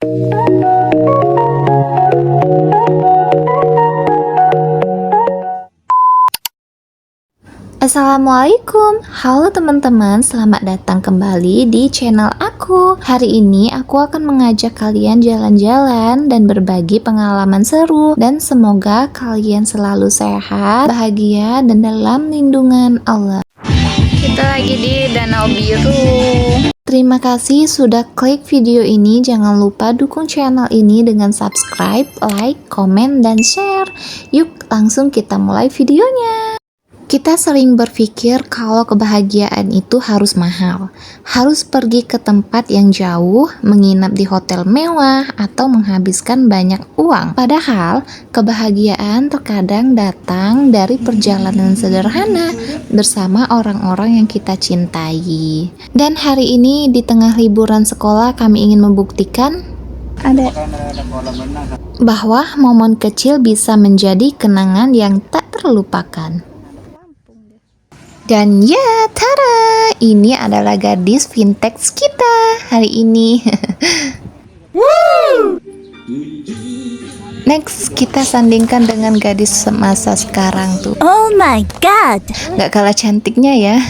Assalamualaikum, halo teman-teman, selamat datang kembali di channel aku. Hari ini aku akan mengajak kalian jalan-jalan dan berbagi pengalaman seru. Dan semoga kalian selalu sehat, bahagia, dan dalam lindungan Allah. Kita lagi di Danau Biru. Terima kasih sudah klik video ini. Jangan lupa dukung channel ini dengan subscribe, like, komen, dan share. Yuk langsung kita mulai videonya. Kita sering berpikir kalau kebahagiaan itu harus mahal, harus pergi ke tempat yang jauh, menginap di hotel mewah, atau menghabiskan banyak uang. Padahal, kebahagiaan terkadang datang dari perjalanan sederhana bersama orang-orang yang kita cintai. Dan hari ini di tengah liburan sekolah kami ingin membuktikan bahwa momen kecil bisa menjadi kenangan yang tak terlupakan. Dan ya, tada! Ini adalah gadis vintage kita hari ini. Next, kita sandingkan dengan gadis semasa sekarang tuh. Oh my god! Gak kalah cantiknya ya.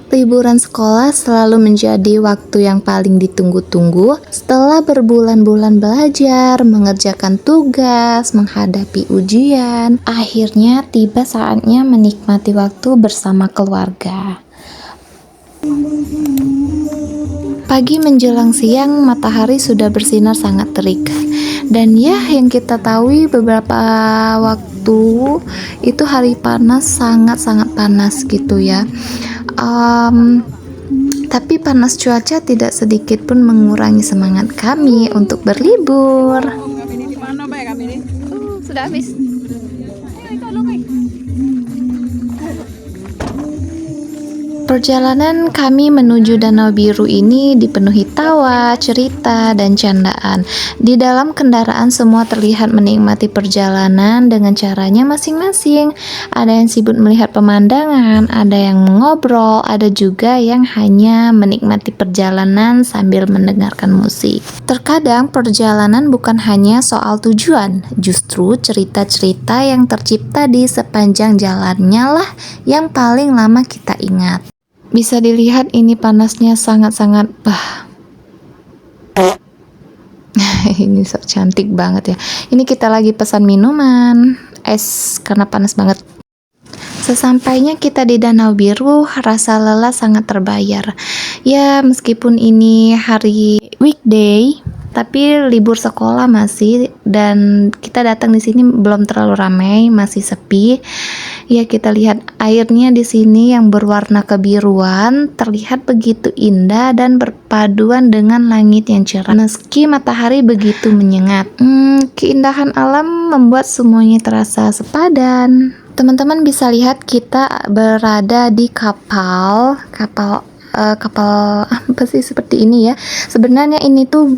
Liburan sekolah selalu menjadi waktu yang paling ditunggu-tunggu. Setelah berbulan-bulan belajar, mengerjakan tugas, menghadapi ujian, akhirnya tiba saatnya menikmati waktu bersama keluarga. Pagi menjelang siang, matahari sudah bersinar sangat terik. Dan ya, yang kita tahu beberapa waktu itu hari panas, sangat-sangat panas gitu ya. Tapi panas cuaca tidak sedikit pun mengurangi semangat kami untuk berlibur. Sudah habis. Perjalanan kami menuju Danau Biru ini dipenuhi tawa, cerita, dan candaan. Di dalam kendaraan semua terlihat menikmati perjalanan dengan caranya masing-masing. Ada yang sibuk melihat pemandangan, ada yang mengobrol, ada juga yang hanya menikmati perjalanan sambil mendengarkan musik. Terkadang perjalanan bukan hanya soal tujuan, justru cerita-cerita yang tercipta di sepanjang jalannya lah yang paling lama kita ingat. Bisa dilihat ini panasnya sangat-sangat ini so cantik banget ya. Ini kita lagi pesan minuman es karena panas banget. Sesampainya kita di Danau Biru, rasa lelah sangat terbayar. Ya, meskipun ini hari weekday, tapi libur sekolah masih, dan kita datang di sini belum terlalu ramai, masih sepi. Ya, kita lihat airnya di sini yang berwarna kebiruan, terlihat begitu indah dan berpaduan dengan langit yang cerah. Meski matahari begitu menyengat, keindahan alam membuat semuanya terasa sepadan. Teman-teman bisa lihat kita berada di kapal apa sih seperti ini ya. Sebenarnya ini tuh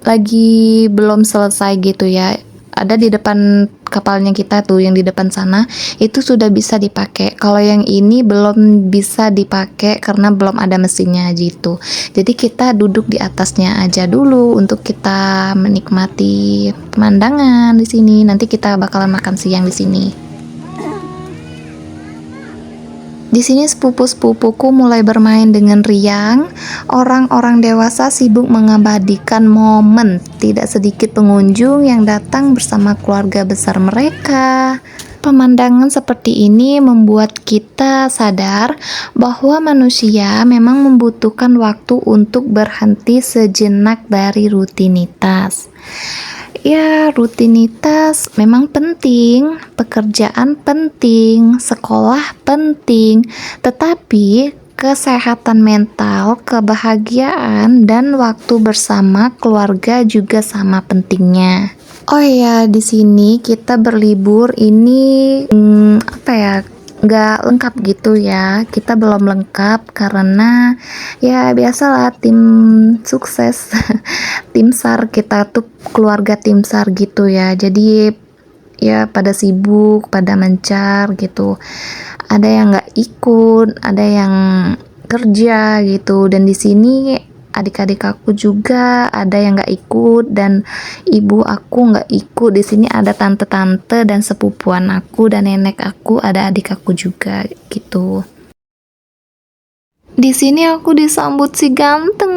lagi belum selesai gitu ya. Ada di depan kapalnya kita tuh, yang di depan sana itu sudah bisa dipakai. Kalau yang ini belum bisa dipakai karena belum ada mesinnya gitu. Jadi kita duduk di atasnya aja dulu untuk kita menikmati pemandangan di sini. Nanti kita bakalan makan siang di sini. Di sini sepupu-sepupuku mulai bermain dengan riang. Orang-orang dewasa sibuk mengabadikan momen. Tidak sedikit pengunjung yang datang bersama keluarga besar mereka. Pemandangan seperti ini membuat kita sadar bahwa manusia memang membutuhkan waktu untuk berhenti sejenak dari rutinitas. Ya, rutinitas memang penting, pekerjaan penting, sekolah penting, tetapi kesehatan mental, kebahagiaan, dan waktu bersama keluarga juga sama pentingnya. Oh ya, di sini kita berlibur ini nggak lengkap gitu ya. Kita belum lengkap karena ya biasalah tim sukses tim SAR kita tuh keluarga tim SAR gitu ya. Jadi ya pada sibuk, pada mencar gitu. Ada yang nggak ikut, ada yang kerja gitu. Dan di sini adik-adik aku juga ada yang nggak ikut, dan ibu aku nggak ikut. Di sini ada tante-tante dan sepupuan aku dan nenek aku, ada adik aku juga gitu. Di sini aku disambut si ganteng,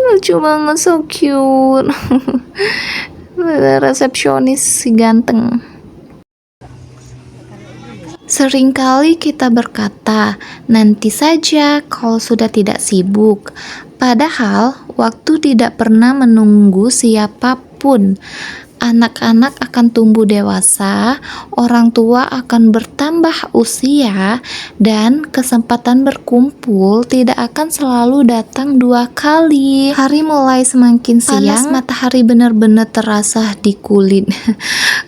lucu banget, so cute. Resepsionis si ganteng. Seringkali kita berkata, nanti saja kalau sudah tidak sibuk. Padahal, waktu tidak pernah menunggu siapapun. Anak-anak akan tumbuh dewasa, orang tua akan bertambah usia, dan kesempatan berkumpul tidak akan selalu datang 2 kali. Hari mulai semakin siang, panas matahari benar-benar terasa di kulit.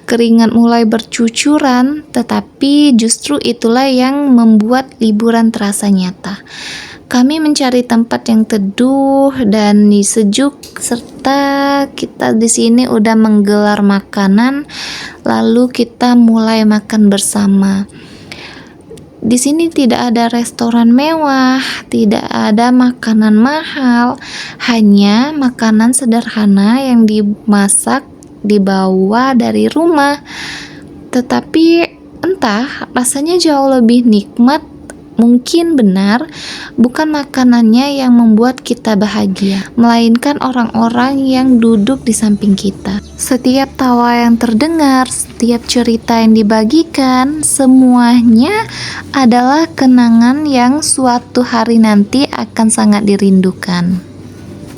Keringat mulai bercucuran, tetapi justru itulah yang membuat liburan terasa nyata. Kami mencari tempat yang teduh dan sejuk, serta kita di sini udah menggelar makanan, lalu kita mulai makan bersama. Di sini tidak ada restoran mewah, tidak ada makanan mahal, hanya makanan sederhana yang dimasak dibawa dari rumah. Tetapi entah, rasanya jauh lebih nikmat. Mungkin benar, bukan makanannya yang membuat kita bahagia, melainkan orang-orang yang duduk di samping kita. Setiap tawa yang terdengar, setiap cerita yang dibagikan, semuanya adalah kenangan yang suatu hari nanti akan sangat dirindukan.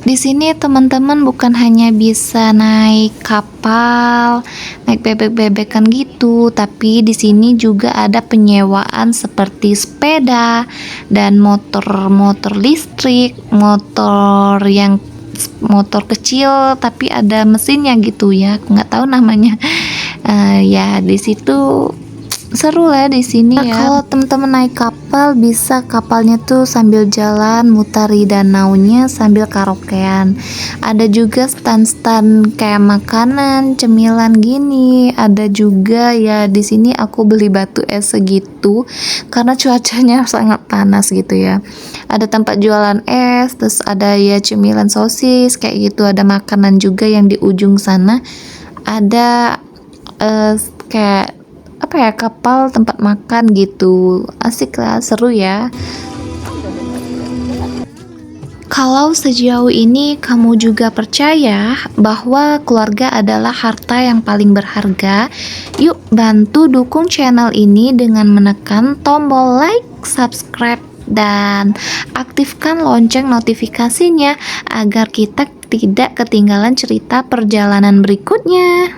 Di sini teman-teman bukan hanya bisa naik kapal, naik bebek-bebekan gitu, tapi di sini juga ada penyewaan seperti sepeda dan motor-motor listrik, motor kecil tapi ada mesinnya gitu ya, aku nggak tahu namanya. Ya di situ seru lah di sini ya. Kalau teman-teman naik kapal, bisa kapalnya tuh sambil jalan mutari danaunya sambil karaokean. Ada juga stand-stand kayak makanan, cemilan gini. Ada juga ya di sini aku beli batu es segitu karena cuacanya sangat panas gitu ya. Ada tempat jualan es, terus ada ya cemilan sosis kayak gitu. Ada makanan juga yang di ujung sana. Ada kayak apa ya, kapal tempat makan gitu, asik lah, seru ya. Kalau sejauh ini kamu juga percaya bahwa keluarga adalah harta yang paling berharga, yuk bantu dukung channel ini dengan menekan tombol like, subscribe, dan aktifkan lonceng notifikasinya agar kita tidak ketinggalan cerita perjalanan berikutnya.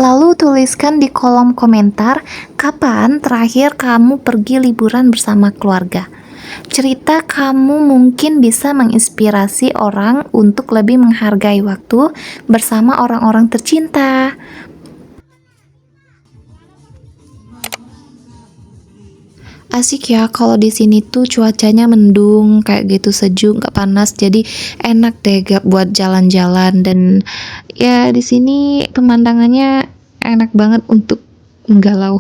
Lalu tuliskan di kolom komentar kapan terakhir kamu pergi liburan bersama keluarga. Cerita kamu mungkin bisa menginspirasi orang untuk lebih menghargai waktu bersama orang-orang tercinta. Asik ya kalau di sini tuh cuacanya mendung kayak gitu, sejuk, nggak panas, jadi enak deh buat jalan-jalan. Dan ya di sini pemandangannya enak banget untuk menggalau.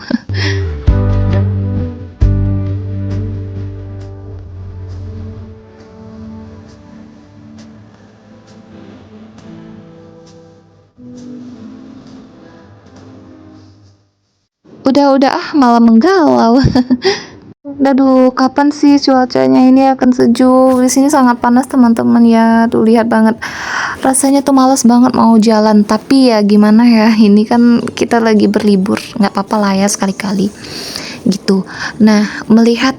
Udah malah menggalau. Aduh, kapan sih cuacanya ini akan sejuk? Di sini sangat panas teman-teman ya. Tuh lihat banget. Rasanya tuh males banget mau jalan. Tapi ya gimana ya? Ini kan kita lagi berlibur. Nggak apa-apa lah ya sekali-kali. Gitu. Nah, melihat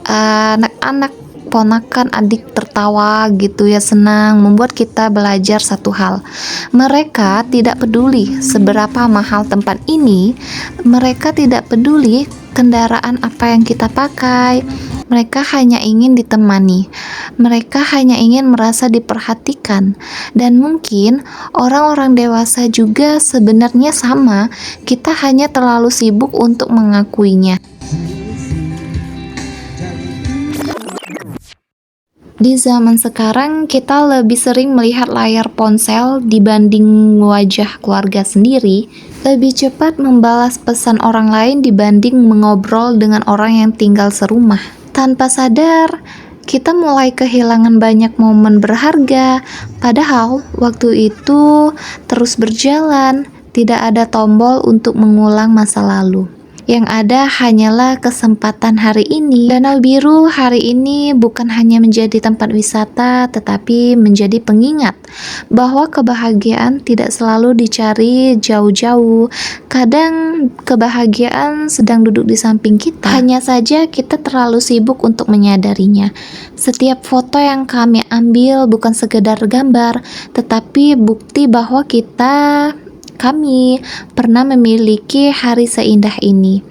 anak-anak ponakan adik tertawa gitu ya, senang, membuat kita belajar satu hal. Mereka tidak peduli seberapa mahal tempat ini, mereka tidak peduli kendaraan apa yang kita pakai. Mereka hanya ingin ditemani, mereka hanya ingin merasa diperhatikan. Dan mungkin orang-orang dewasa juga sebenarnya sama, kita hanya terlalu sibuk untuk mengakuinya. Di zaman sekarang, kita lebih sering melihat layar ponsel dibanding wajah keluarga sendiri, lebih cepat membalas pesan orang lain dibanding mengobrol dengan orang yang tinggal serumah. Tanpa sadar, kita mulai kehilangan banyak momen berharga. Padahal waktu itu terus berjalan, tidak ada tombol untuk mengulang masa lalu. Yang ada hanyalah kesempatan hari ini. Danau Biru hari ini bukan hanya menjadi tempat wisata, tetapi menjadi pengingat bahwa kebahagiaan tidak selalu dicari jauh-jauh. Kadang kebahagiaan sedang duduk di samping kita, hanya saja kita terlalu sibuk untuk menyadarinya. Setiap foto yang kami ambil bukan sekedar gambar, tetapi bukti bahwa kami pernah memiliki hari seindah ini.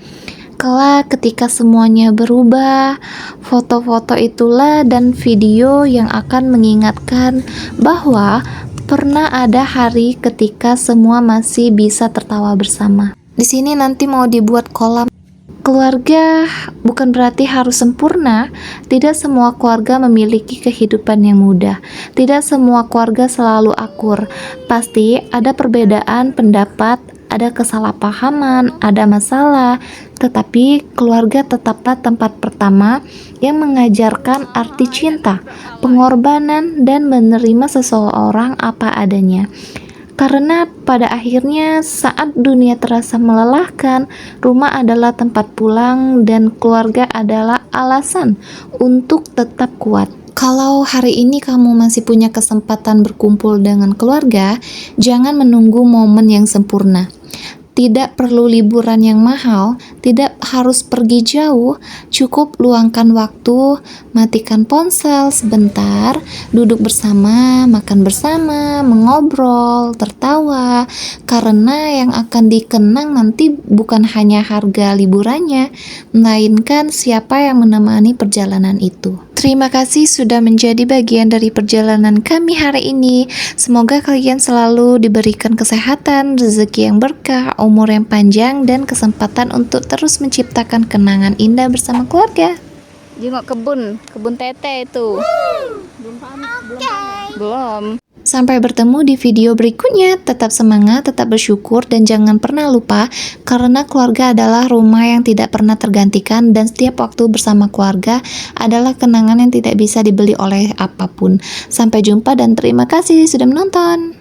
Kelak ketika semuanya berubah, foto-foto itulah dan video yang akan mengingatkan bahwa pernah ada hari ketika semua masih bisa tertawa bersama. Di sini nanti mau dibuat kolam. Keluarga bukan berarti harus sempurna. Tidak semua keluarga memiliki kehidupan yang mudah. Tidak semua keluarga selalu akur. Pasti ada perbedaan pendapat, ada kesalahpahaman, ada masalah. Tetapi keluarga tetaplah tempat pertama yang mengajarkan arti cinta, pengorbanan, dan menerima seseorang apa adanya. Karena pada akhirnya saat dunia terasa melelahkan, rumah adalah tempat pulang dan keluarga adalah alasan untuk tetap kuat. Kalau hari ini kamu masih punya kesempatan berkumpul dengan keluarga, jangan menunggu momen yang sempurna. Tidak perlu liburan yang mahal, tidak harus pergi jauh, cukup luangkan waktu, matikan ponsel sebentar, duduk bersama, makan bersama, mengobrol, tertawa, karena yang akan dikenang nanti bukan hanya harga liburannya, melainkan siapa yang menemani perjalanan itu. Terima kasih sudah menjadi bagian dari perjalanan kami hari ini. Semoga kalian selalu diberikan kesehatan, rezeki yang berkah, umur yang panjang, dan kesempatan untuk terus menciptakan kenangan indah bersama keluarga. Jengok kebun tete itu. Belum. Sampai bertemu di video berikutnya. Tetap semangat, tetap bersyukur, dan jangan pernah lupa karena keluarga adalah rumah yang tidak pernah tergantikan, dan setiap waktu bersama keluarga adalah kenangan yang tidak bisa dibeli oleh apapun. Sampai jumpa dan terima kasih sudah menonton.